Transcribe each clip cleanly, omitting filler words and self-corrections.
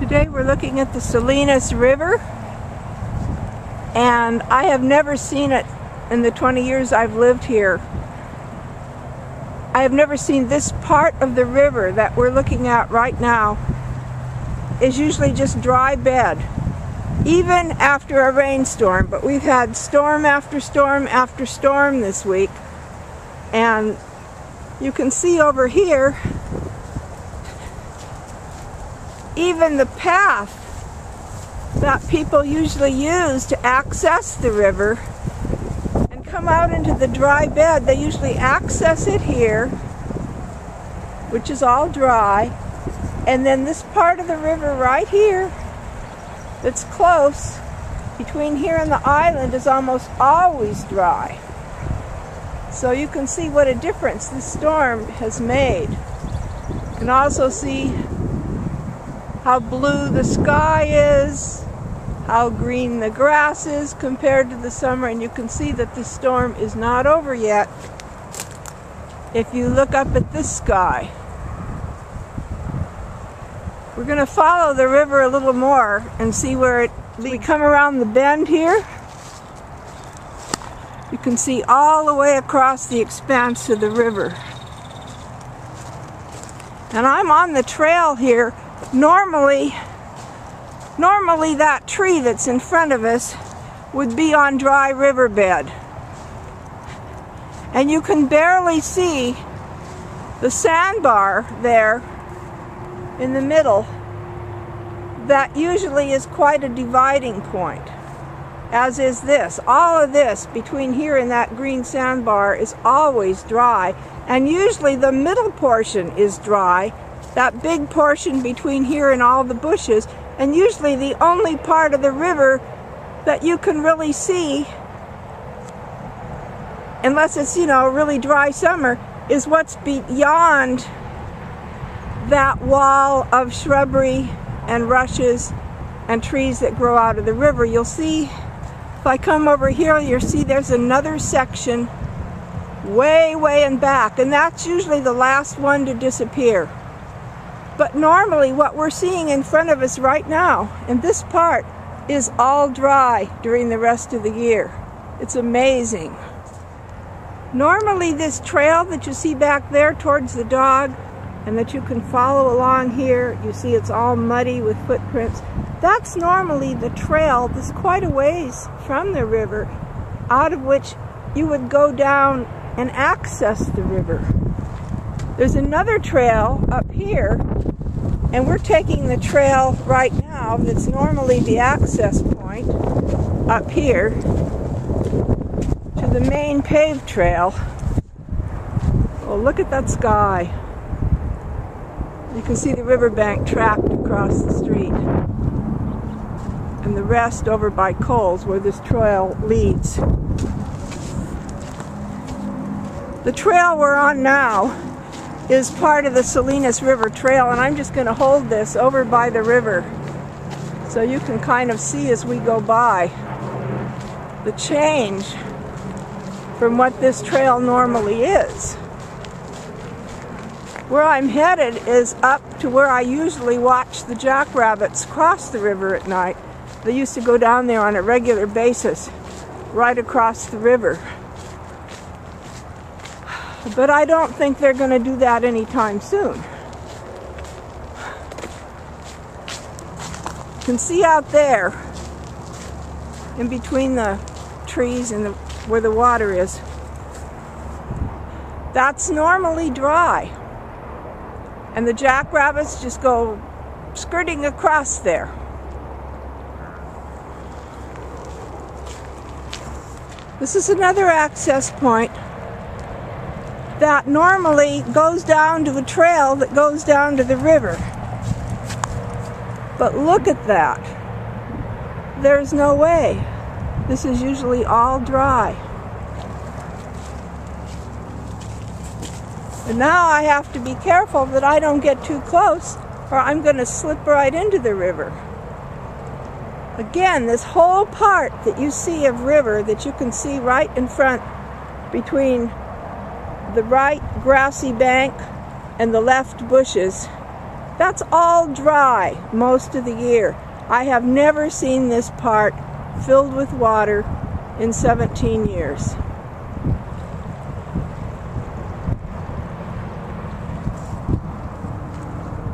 Today we're looking at the Salinas River, and I have never seen it in the 20 years I've lived here. I have never seen this part of the river that we're looking at right now. Is usually just dry bed, even after a rainstorm, but we've had storm after storm after storm this week, and you can see over here even the path that people usually use to access the river and come out into the dry bed. They usually access it here, which is all dry, and then this part of the river right here that's close between here and the island is almost always dry. So you can see what a difference this storm has made. You can also see how blue the sky is, how green the grass is compared to the summer, and you can see that the storm is not over yet if you look up at this sky. We're going to follow the river a little more and see where it leads. We come around the bend here. You can see all the way across the expanse of the river. And I'm on the trail here. Normally that tree that's in front of us would be on dry riverbed. And you can barely see the sandbar there in the middle. That usually is quite a dividing point, as is this. All of this between here and that green sandbar is always dry, and usually the middle portion is dry, that big portion between here and all the bushes, and usually the only part of the river that you can really see, unless it's, a really dry summer, is what's beyond that wall of shrubbery and rushes and trees that grow out of the river. You'll see, if I come over here, you'll see there's another section way in back, and that's usually the last one to disappear. But normally what we're seeing in front of us right now, in this part, is all dry during the rest of the year. It's amazing. Normally this trail that you see back there towards the dog, and that you can follow along here, you see it's all muddy with footprints. That's normally the trail that's quite a ways from the river, out of which you would go down and access the river. There's another trail up here, and we're taking the trail right now that's normally the access point up here to the main paved trail. Well, look at that sky. You can see the riverbank tracked across the street, and the rest over by Coles, where this trail leads. The trail we're on now is part of the Salinas River Trail, and I'm just going to hold this over by the river so you can kind of see as we go by the change from what this trail normally is. Where I'm headed is up to where I usually watch the jackrabbits cross the river at night. They used to go down there on a regular basis, right across the river. But I don't think they're going to do that anytime soon. You can see out there, in between the trees and where the water is, that's normally dry. And the jackrabbits just go skirting across there. This is another access point that normally goes down to a trail that goes down to the river. But look at that. There's no way. This is usually all dry. And now I have to be careful that I don't get too close, or I'm going to slip right into the river. Again, this whole part that you see of river that you can see right in front between the right grassy bank and the left bushes That's all dry most of the year. I have never seen this part filled with water in 17 years.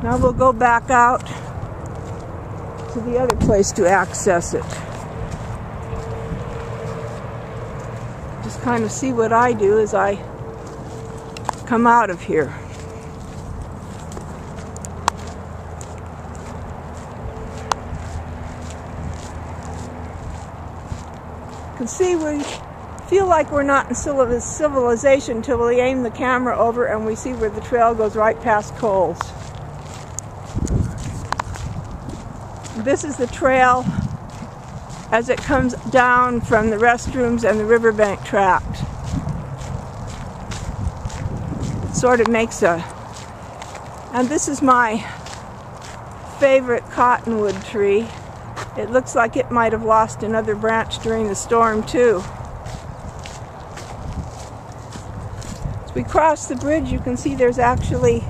Now we'll go back out to the other place to access it. Just kind of see what I do as I come out of here. You can see we feel like we're not in civilization until we aim the camera over and we see where the trail goes right past Coles. This is the trail as it comes down from the restrooms and the riverbank tract. It sort of makes a... And this is my favorite cottonwood tree. It looks like it might have lost another branch during the storm too. As we cross the bridge, you can see there's actually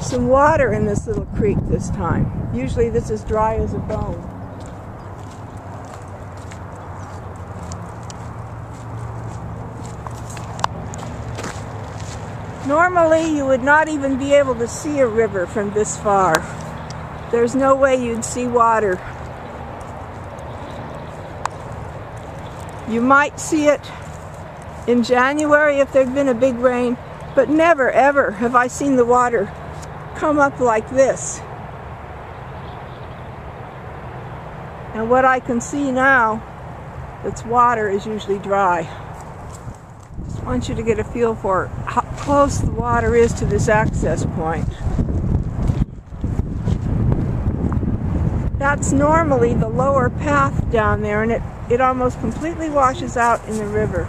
some water in this little creek this time. Usually this is dry as a bone. Normally you would not even be able to see a river from this far. There's no way you'd see water. You might see it in January if there'd been a big rain, but never ever have I seen the water come up like this. And what I can see now, that's water, is usually dry. Just want you to get a feel for how close the water is to this access point. That's normally the lower path down there, and it almost completely washes out in the river.